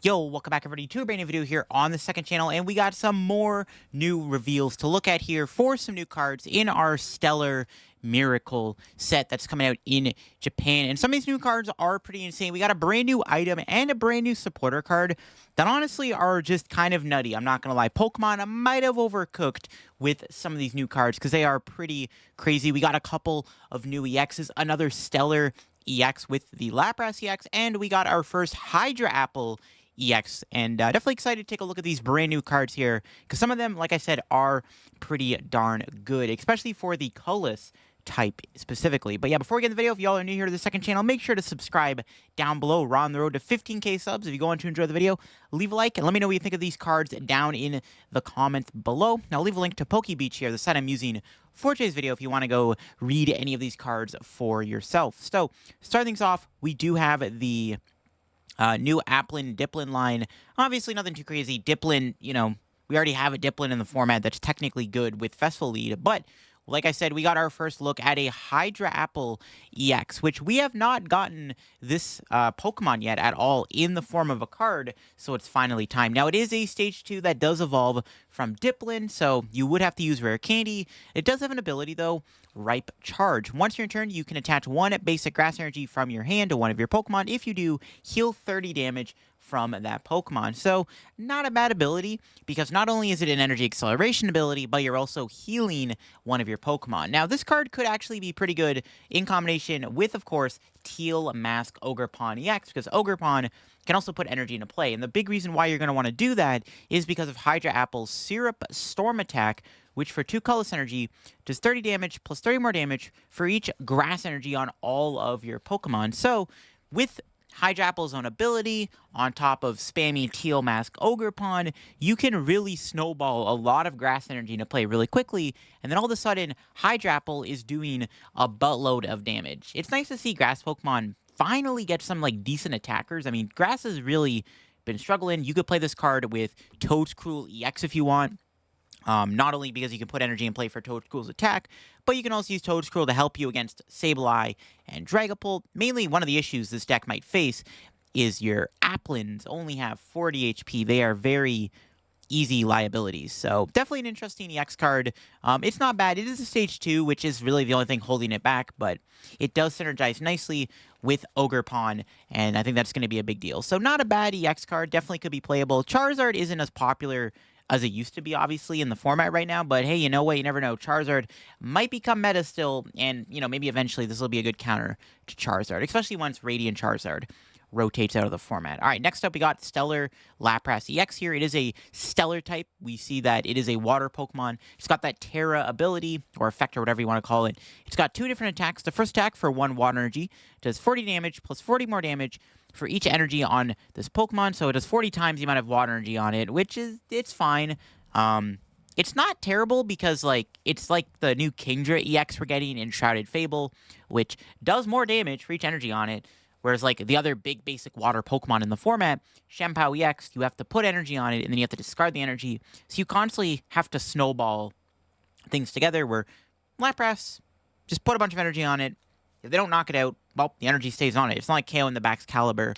Yo, welcome back everybody to a brand new video here on the second channel, and we got some more new reveals to look at here for some new cards in our Stellar Miracle set that's coming out in Japan. And some of these new cards are pretty insane. We got a brand new item and a brand new supporter card that honestly are just kind of nutty. I'm not gonna lie, Pokemon might have overcooked with some of these new cards because they are pretty crazy. We got a couple of new EXs, another Stellar EX with the Lapras EX, and we got our first Hydrapple EX, and definitely excited to take a look at these brand new cards here, because some of them, like I said, are pretty darn good, especially for the colorless type specifically. But yeah, before we get in the video, if y'all are new here to the second channel, make sure to subscribe down below. We're on the road to 15k subs. If you go on to enjoy the video, leave a like and let me know what you think of these cards down in the comments below. Now, I'll leave a link to PokeBeach here, the site I'm using for today's video, if you want to go read any of these cards for yourself. So, starting things off, we do have the new Applin Dipplin line. Obviously, nothing too crazy. Dipplin, we already have a Dipplin in the format that's technically good with Festival Lead, but like I said, we got our first look at a Hydrapple EX, which we have not gotten this Pokemon yet at all in the form of a card, so it's finally time. Now, it is a Stage 2 that does evolve from Dipplin, so you would have to use Rare Candy. It does have an ability, though, Ripe Charge. Once you're in turn, you can attach one basic Grass Energy from your hand to one of your Pokemon. If you do, heal 30 damage from that Pokemon. So, not a bad ability, because not only is it an energy acceleration ability, but you're also healing one of your Pokemon. Now, this card could actually be pretty good in combination with, of course, Teal Mask Ogerpon EX, because Ogerpon can also put energy into play. And the big reason why you're going to want to do that is because of Hydrapple's Syrup Storm attack, which for 2 colorless energy does 30 damage plus 30 more damage for each grass energy on all of your Pokemon. So, with Hydrapple's own ability, on top of spammy Teal Mask Ogerpon, you can really snowball a lot of grass energy into play really quickly, and then all of a sudden, Hydrapple is doing a buttload of damage. It's nice to see grass Pokemon finally get some, decent attackers. I mean, grass has really been struggling. You could play this card with Toedscruel EX if you want. Not only because you can put energy in play for Toedscruel's attack, but you can also use Toedscruel to help you against Sableye and Dragapult. Mainly, one of the issues this deck might face is your Applins only have 40 HP. They are very easy liabilities. So, definitely an interesting EX card. It's not bad. It is a Stage 2, which is really the only thing holding it back, but it does synergize nicely with Ogerpon, and I think that's going to be a big deal. So, not a bad EX card. Definitely could be playable. Charizard isn't as popular as it used to be, obviously, in the format right now. But hey, you know what? You never know. Charizard might become meta still, and, maybe eventually this will be a good counter to Charizard, especially once Radiant Charizard rotates out of the format. All right, next up, we got Stellar Lapras EX here. It is a Stellar type. We see that it is a water Pokemon. It's got that Terra ability, or effect, or whatever you want to call it. It's got 2 different attacks. The first attack for 1 water energy does 40 damage plus 40 more damage for each energy on this Pokemon, so it does 40 times the amount of water energy on it, which is, it's fine. It's not terrible because, it's like the new Kingdra EX we're getting in Shrouded Fable, which does more damage for each energy on it, whereas, the other big basic water Pokemon in the format, Shampoo EX, you have to put energy on it, and then you have to discard the energy, so you constantly have to snowball things together, where Lapras, just put a bunch of energy on it. If they don't knock it out, well, the energy stays on it. It's not like KO in the back's Caliber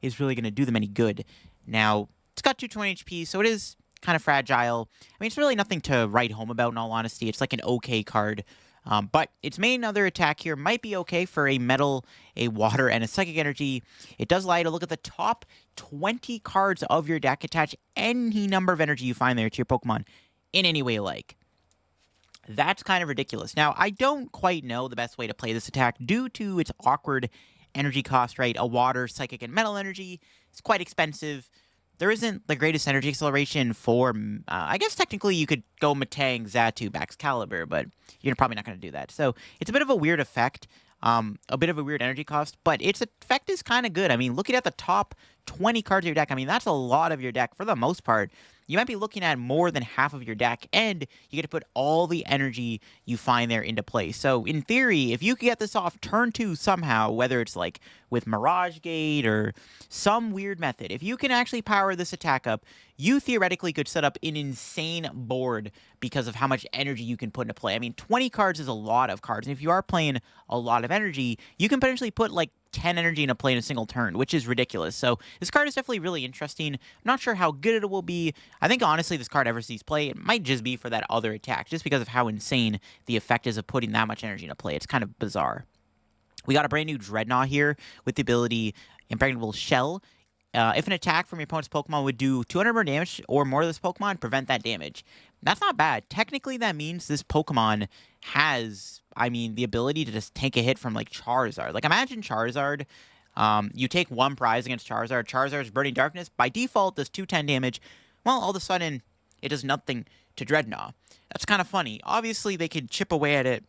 is really going to do them any good. Now, it's got 220 HP, so it is kind of fragile. I mean, it's really nothing to write home about, in all honesty. It's like an okay card. But its main other attack here might be okay for a Metal, a Water, and a Psychic Energy. It does allow you to look at the top 20 cards of your deck, attach any number of energy you find there to your Pokemon in any way you like. That's kind of ridiculous. Now, I don't quite know the best way to play this attack due to its awkward energy cost, right? A Water, Psychic, and Metal energy. It's quite expensive. There isn't the greatest energy acceleration for, I guess technically you could go Metang, Xatu, Baxcalibur, but you're probably not going to do that. So it's a bit of a weird effect, a bit of a weird energy cost, but its effect is kind of good. I mean, looking at the top 20 cards of your deck, I mean, that's a lot of your deck for the most part. You might be looking at more than half of your deck, and you get to put all the energy you find there into play. So, in theory, if you could get this off turn 2 somehow, whether it's with Mirage Gate or some weird method, if you can actually power this attack up, you theoretically could set up an insane board because of how much energy you can put into play. I mean, 20 cards is a lot of cards, and if you are playing a lot of energy, you can potentially put 10 energy in a play in a single turn, which is ridiculous. So this card is definitely really interesting. I'm not sure how good it will be. I think, honestly, this card ever sees play, it might just be for that other attack, just because of how insane the effect is of putting that much energy in a play. It's kind of bizarre. We got a brand new Dreadnought here with the ability Impregnable Shell. If an attack from your opponent's Pokemon would do 200 more damage or more to this Pokemon, prevent that damage. That's not bad. Technically, that means this Pokemon has, the ability to just take a hit from, like, Charizard. Like, imagine Charizard. You take one prize against Charizard. Charizard's Burning Darkness, by default, does 210 damage. Well, all of a sudden, it does nothing to Dreadnought. That's kind of funny. Obviously, they can chip away at it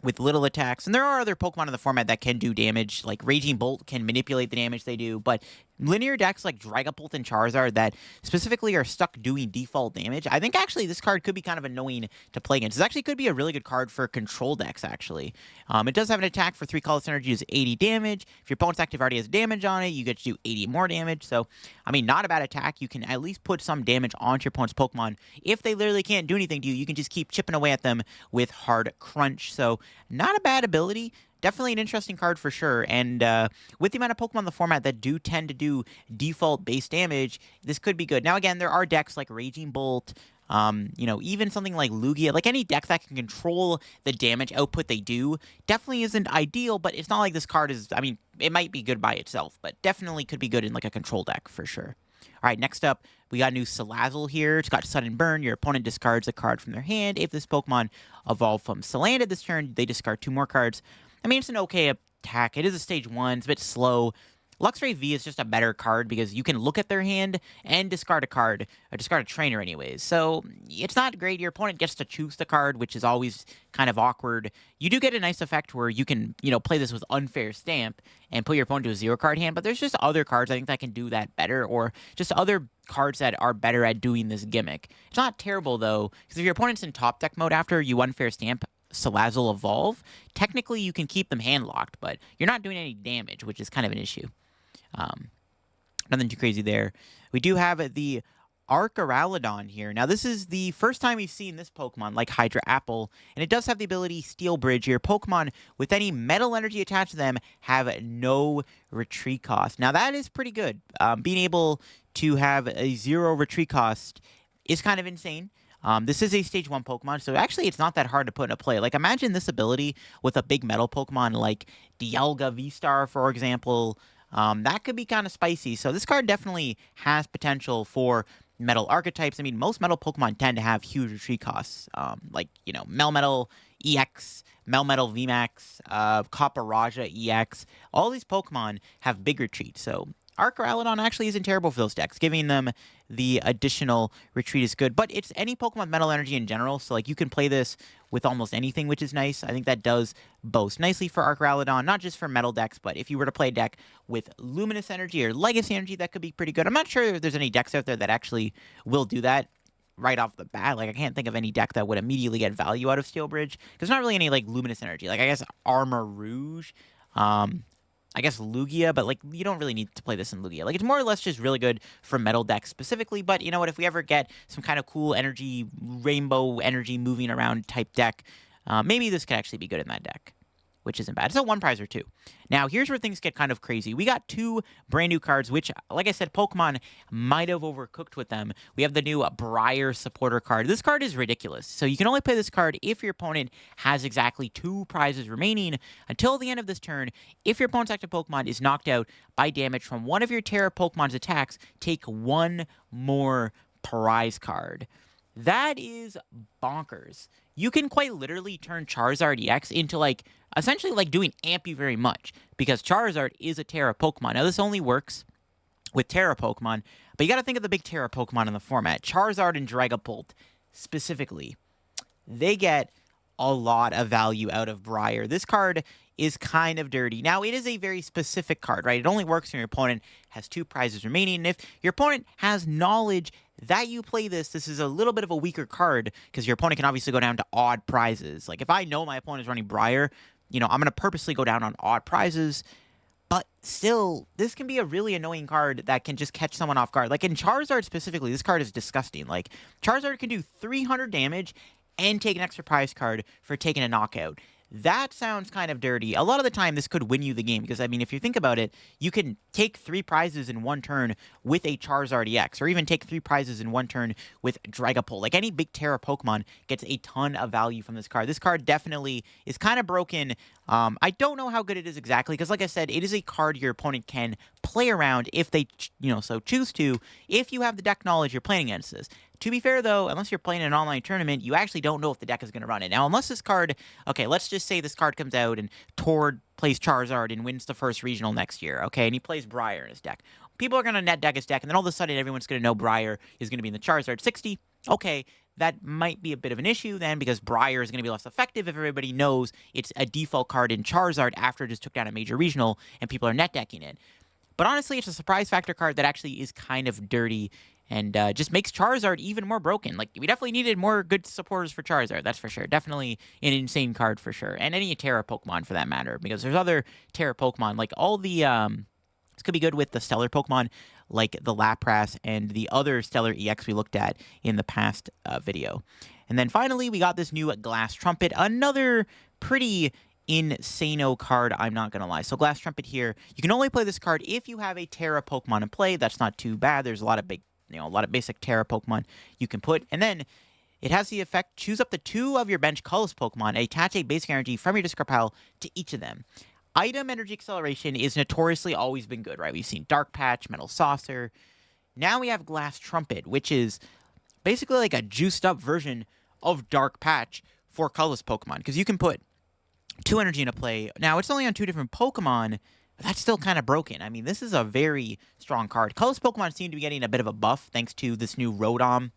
with little attacks, and there are other Pokemon in the format that can do damage, like Raging Bolt can manipulate the damage they do, but linear decks like Dragapult and Charizard that specifically are stuck doing default damage, I think actually this card could be kind of annoying to play against. This actually could be a really good card for control decks, actually. It does have an attack for 3 colorless energy, is 80 damage. If your opponent's active already has damage on it, you get to do 80 more damage, so, not a bad attack. You can at least put some damage onto your opponent's Pokemon. If they literally can't do anything to you, you can just keep chipping away at them with Hard Crunch, so not a bad ability. Definitely an interesting card for sure, and with the amount of Pokemon in the format that do tend to do default base damage, this could be good. Now, again, there are decks like Raging Bolt, even something like Lugia, like any deck that can control the damage output they do, definitely isn't ideal, but it's not like this card is, it might be good by itself, but definitely could be good in like a control deck for sure. All right, next up, we got a new Salazzle here. It's got Sudden Burn. Your opponent discards a card from their hand. If this Pokemon evolved from Salandit this turn, they discard 2 more cards. It's an okay attack. It is a stage 1. It's a bit slow. Luxray V is just a better card because you can look at their hand and discard a card, or discard a trainer anyways. So it's not great. Your opponent gets to choose the card, which is always kind of awkward. You do get a nice effect where you can, play this with Unfair Stamp and put your opponent to a 0-card hand, but there's just other cards I think that can do that better, or just other cards that are better at doing this gimmick. It's not terrible, though, because if your opponent's in top deck mode after you Unfair Stamp Salazzle Evolve, technically you can keep them hand-locked, but you're not doing any damage, which is kind of an issue. Nothing too crazy there. We do have the Archaludon here. Now, this is the first time we've seen this Pokemon, like Hydrapple, and it does have the ability Steel Bridge. Your Pokemon with any metal energy attached to them have no retreat cost. Now, that is pretty good. Being able to have a 0 retreat cost is kind of insane. This is a stage 1 Pokemon, so actually it's not that hard to put into play. Like, imagine this ability with a big metal Pokemon like Dialga V-Star, for example. That could be kind of spicy. So this card definitely has potential for metal archetypes. Most metal Pokemon tend to have huge retreat costs. Like, Melmetal EX, Melmetal VMAX, Copper EX. All these Pokemon have big retreats. So Archaludon actually isn't terrible for those decks. Giving them the additional retreat is good. But it's any Pokemon Metal Energy in general. So, like, you can play this with almost anything, which is nice. I think that does boast nicely for Archaludon, not just for metal decks, but if you were to play a deck with Luminous Energy or Legacy Energy, that could be pretty good. I'm not sure if there's any decks out there that actually will do that right off the bat. Like, I can't think of any deck that would immediately get value out of Steel Bridge. There's not really any, like, Luminous Energy. Like, I guess Armor Rouge, I guess Lugia, but, like, you don't really need to play this in Lugia. Like, it's more or less just really good for metal decks specifically, but you know what, if we ever get some kind of cool energy, rainbow energy moving around type deck, maybe this could actually be good in that deck, which isn't bad. It's a 1 prize or 2. Now, here's where things get kind of crazy. We got 2 brand new cards, which, like I said, Pokemon might have overcooked with them. We have the new Brier supporter card. This card is ridiculous. So you can only play this card if your opponent has exactly 2 prizes remaining until the end of this turn. If your opponent's active Pokemon is knocked out by damage from one of your Terra Pokemon's attacks, take 1 more prize card. That is bonkers. You can quite literally turn Charizard EX into, like, essentially like doing Ampy very much, because Charizard is a Terra Pokemon. Now, this only works with Terra Pokemon, but you got to think of the big Terra Pokemon in the format. Charizard and Dragapult, specifically, they get a lot of value out of Brier. This card is kind of dirty. Now, it is a very specific card, right? It only works when your opponent has 2 prizes remaining, and if your opponent has knowledge that you play this, this is a little bit of a weaker card, because your opponent can obviously go down to odd prizes. Like, if I know my opponent is running Brier, I'm going to purposely go down on odd prizes, but still, this can be a really annoying card that can just catch someone off guard. Like, in Charizard specifically, this card is disgusting. Like, Charizard can do 300 damage and take an extra prize card for taking a knockout. That sounds kind of dirty. A lot of the time, this could win you the game because, I mean, if you think about it, you can take 3 prizes in one turn with a Charizard EX, or even take 3 prizes in one turn with Dragapult. Like, any big Terra Pokemon gets a ton of value from this card. This card definitely is kind of broken. I don't know how good it is exactly because, like I said, it is a card your opponent can play around if they, so choose to, if you have the deck knowledge you're playing against this. To be fair, though, unless you're playing an online tournament, you actually don't know if the deck is going to run it. Now, unless this card... Okay, let's just say this card comes out and Tord plays Charizard and wins the first regional next year, okay? And he plays Brier in his deck. People are going to net deck his deck, and then all of a sudden everyone's going to know Brier is going to be in the Charizard 60. Okay, that might be a bit of an issue then because Brier is going to be less effective if everybody knows it's a default card in Charizard after it just took down a major regional and people are net decking it. But honestly, it's a surprise factor card that actually is kind of dirty and just makes Charizard even more broken. Like, we definitely needed more good supporters for Charizard, that's for sure. Definitely an insane card for sure. And any Terra Pokemon for that matter, because there's other Terra Pokemon. Like, all the... this could be good with the Stellar Pokemon, like the Lapras and the other Stellar EX we looked at in the past video. And then finally, we got this new Glass Trumpet, another pretty... insano card, I'm not gonna lie. So Glass Trumpet here, you can only play this card if you have a Terra Pokemon in play. That's not too bad. There's a lot of a lot of basic Terra Pokemon you can put. And then it has the effect, choose up to 2 of your bench colorless Pokemon and attach a basic energy from your discard pile to each of them. Item Energy Acceleration is notoriously always been good, right? We've seen Dark Patch, Metal Saucer. Now we have Glass Trumpet, which is basically like a juiced up version of Dark Patch for colorless Pokemon, because you can put 2 energy into play. Now, it's only on 2 different Pokemon, but that's still kind of broken. I mean, this is a very strong card. Colorless Pokemon seem to be getting a bit of a buff thanks to this new Rotom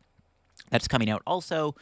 that's coming out also.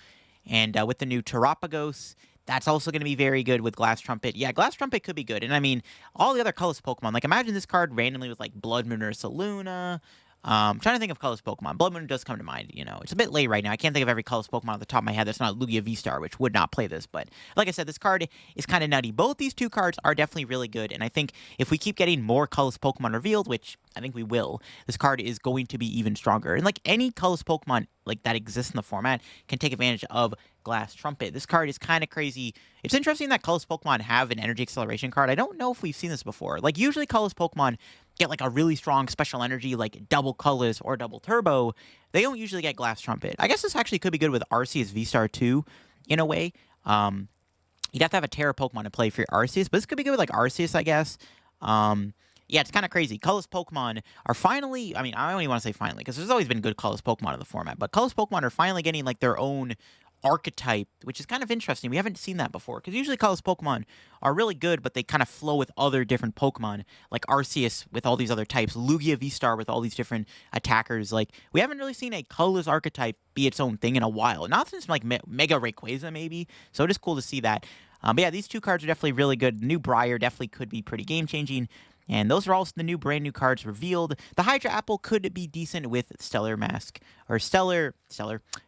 And with the new Terapagos, that's also going to be very good with Glass Trumpet. Yeah, Glass Trumpet could be good. And I mean, all the other colorless Pokemon, like imagine this card randomly with like Blood Moon or Saluna. I'm trying to think of colorless Pokemon. Blood Moon does come to mind, It's a bit late right now. I can't think of every colorless Pokemon off the top of my head that's not Lugia V-Star, which would not play this. But like I said, this card is kind of nutty. Both these 2 cards are definitely really good. And I think if we keep getting more colorless Pokemon revealed, which I think we will, this card is going to be even stronger. And like any colorless Pokemon like that exists in the format can take advantage of Glass Trumpet. This card is kind of crazy. It's interesting that colorless Pokemon have an energy acceleration card. I don't know if we've seen this before. Like, usually colorless Pokemon get like a really strong special energy, like double colorless or double turbo. They don't usually get Glass Trumpet. I guess this actually could be good with Arceus V-Star too, in a way. You'd have to have a Terra Pokemon to play for your Arceus, but this could be good with like Arceus, I guess. Yeah, it's kind of crazy. Colorless Pokemon are finally, I mean, I don't even want to say finally, because there's always been good colorless Pokemon in the format, but colorless Pokemon are finally getting like their own archetype, which is kind of interesting. We haven't seen that before, because usually colorless Pokemon are really good, but they kind of flow with other different Pokemon, like Arceus with all these other types, Lugia V-Star with all these different attackers. Like, we haven't really seen a colorless archetype be its own thing in a while. Not since, like, Mega Rayquaza, maybe. So it is cool to see that. But yeah, these 2 cards are definitely really good. The new Brier definitely could be pretty game-changing. And those are also the new brand new cards revealed. The Hydrapple could be decent with Stellar Mask, or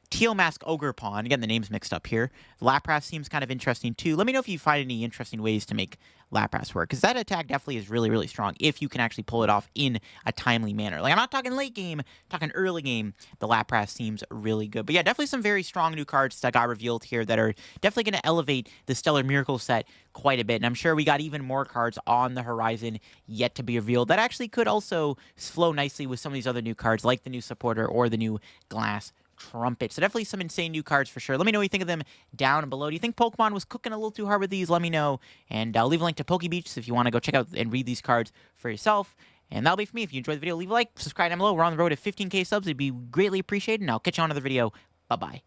Teal Mask Ogerpon. Again, the name's mixed up here. Lapras seems kind of interesting too. Let me know if you find any interesting ways to make Lapras work, because that attack definitely is really, really strong if you can actually pull it off in a timely manner. Like, I'm not talking late game, I'm talking early game. The Lapras seems really good. But yeah, definitely some very strong new cards that got revealed here that are definitely going to elevate the Stellar Miracle set quite a bit. And I'm sure we got even more cards on the horizon yet to be revealed that actually could also flow nicely with some of these other new cards, like the new Supporter or the new Glass Trumpet. So definitely some insane new cards for sure. Let me know what you think of them down below. Do you think Pokemon was cooking a little too hard with these? Let me know. And I'll leave a link to Pokebeach if you want to go check out and read these cards for yourself. And that'll be for me. If you enjoyed the video, leave a like, subscribe down below. We're on the road to 15K subs. It'd be greatly appreciated. And I'll catch you on another video. Bye-bye.